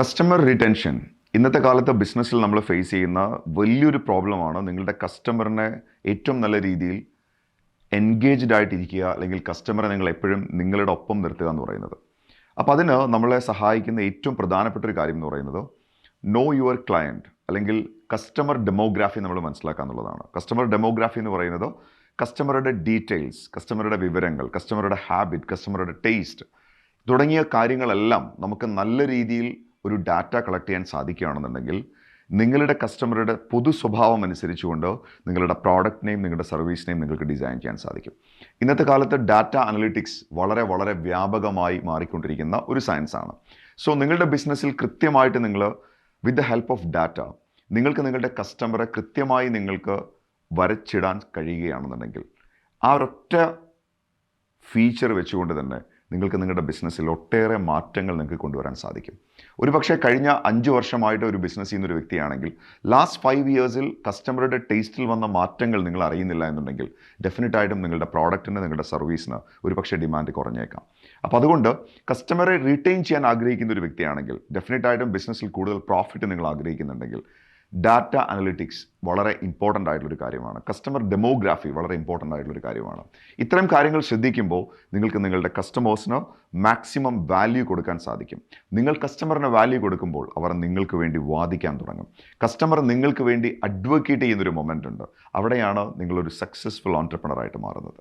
Customer retention ഇന്നത്തെ കാലത്ത് ബിസിനസ്സിൽ നമ്മൾ ഫേസ് ചെയ്യുന്ന വലിയൊരു പ്രോബ്ലമാണ്. നിങ്ങളുടെ കസ്റ്റമറിനെ ഏറ്റവും നല്ല രീതിയിൽ എൻഗേജ്ഡ് ആയിട്ടിരിക്കുക, അല്ലെങ്കിൽ കസ്റ്റമറെ നിങ്ങൾ എപ്പോഴും നിങ്ങളുടെ ഒപ്പം നിർത്തുക എന്ന് പറയുന്നത്. അപ്പോൾ അതിന് നമ്മളെ സഹായിക്കുന്ന ഏറ്റവും പ്രധാനപ്പെട്ട ഒരു കാര്യം എന്ന് പറയുന്നത് നോ യുവർ ക്ലയൻറ്റ്, അല്ലെങ്കിൽ കസ്റ്റമർ ഡെമോഗ്രാഫി നമ്മൾ മനസ്സിലാക്കുക എന്നുള്ളതാണ്. കസ്റ്റമർ ഡെമോഗ്രാഫി എന്ന് പറയുന്നത് കസ്റ്റമറുടെ ഡീറ്റെയിൽസ്, കസ്റ്റമറുടെ വിവരങ്ങൾ, കസ്റ്റമറുടെ ഹാബിറ്റ്, കസ്റ്റമറുടെ ടേസ്റ്റ് തുടങ്ങിയ കാര്യങ്ങളെല്ലാം നമുക്ക് നല്ല രീതിയിൽ ഒരു ഡാറ്റ കളക്ട് ചെയ്യാൻ സാധിക്കുകയാണെന്നുണ്ടെങ്കിൽ നിങ്ങളുടെ കസ്റ്റമറുടെ പൊതു സ്വഭാവം അനുസരിച്ചുകൊണ്ട് നിങ്ങളുടെ പ്രോഡക്റ്റിനെയും നിങ്ങളുടെ സർവീസിനെയും നിങ്ങൾക്ക് ഡിസൈൻ ചെയ്യാൻ സാധിക്കും. ഇന്നത്തെ കാലത്ത് ഡാറ്റ അനലിറ്റിക്സ് വളരെ വളരെ വ്യാപകമായി മാറിക്കൊണ്ടിരിക്കുന്ന ഒരു സയൻസാണ്. സോ നിങ്ങളുടെ ബിസിനസ്സിൽ കൃത്യമായിട്ട് നിങ്ങൾ with the help of data നിങ്ങൾക്ക് നിങ്ങളുടെ കസ്റ്റമറെ കൃത്യമായി നിങ്ങൾക്ക് വരച്ചിടാൻ കഴിയുകയാണെന്നുണ്ടെങ്കിൽ ആ ഒരൊറ്റ ഫീച്ചർ വെച്ചുകൊണ്ട് തന്നെ നിങ്ങൾക്ക് നിങ്ങളുടെ ബിസിനസ്സിൽ ഒട്ടേറെ മാറ്റങ്ങൾ നിങ്ങൾക്ക് കൊണ്ടുവരാൻ സാധിക്കും. ഒരുപക്ഷെ കഴിഞ്ഞ 5 വർഷമായിട്ട് ഒരു ബിസിനസ് ചെയ്യുന്ന ഒരു വ്യക്തിയാണെങ്കിൽ ലാസ്റ്റ് 5 ഇയേഴ്സിൽ കസ്റ്റമറുടെ ടേസ്റ്റിൽ വന്ന മാറ്റങ്ങൾ നിങ്ങൾ അറിയുന്നില്ല എന്നുണ്ടെങ്കിൽ ഡെഫിനറ്റായിട്ടും നിങ്ങളുടെ പ്രോഡക്റ്റിന്, നിങ്ങളുടെ സർവീസിന് ഒരുപക്ഷെ ഡിമാൻഡ് കുറഞ്ഞേക്കാം. അപ്പോൾ അതുകൊണ്ട് കസ്റ്റമറെ റീറ്റെയിൻ ചെയ്യാൻ ആഗ്രഹിക്കുന്ന ഒരു വ്യക്തിയാണെങ്കിൽ, ഡെഫിനറ്റായിട്ടും ബിസിനസ്സിൽ കൂടുതൽ പ്രോഫിറ്റ് നിങ്ങൾ ആഗ്രഹിക്കുന്നുണ്ടെങ്കിൽ ഡാറ്റ അനലിറ്റിക്സ് വളരെ ഇമ്പോർട്ടൻ്റ് ആയിട്ടുള്ളൊരു കാര്യമാണ്. കസ്റ്റമർ ഡെമോഗ്രാഫി വളരെ ഇമ്പോർട്ടൻ്റ് ആയിട്ടുള്ളൊരു കാര്യമാണ്. ഇത്തരം കാര്യങ്ങൾ ശ്രദ്ധിക്കുമ്പോൾ നിങ്ങൾക്ക് നിങ്ങളുടെ കസ്റ്റമേഴ്സിന് മാക്സിമം വാല്യൂ കൊടുക്കാൻ സാധിക്കും. നിങ്ങൾ കസ്റ്റമറിന് വാല്യൂ കൊടുക്കുമ്പോൾ അവർ നിങ്ങൾക്ക് വേണ്ടി വാദിക്കാൻ തുടങ്ങും. കസ്റ്റമർ നിങ്ങൾക്ക് വേണ്ടി അഡ്വക്കേറ്റ് ചെയ്യുന്നൊരു മൊമെൻ്റ് ഉണ്ട്. അവിടെയാണ് നിങ്ങളൊരു സക്സസ്ഫുൾ ഓൺട്രപ്രണറായിട്ട് മാറുന്നത്.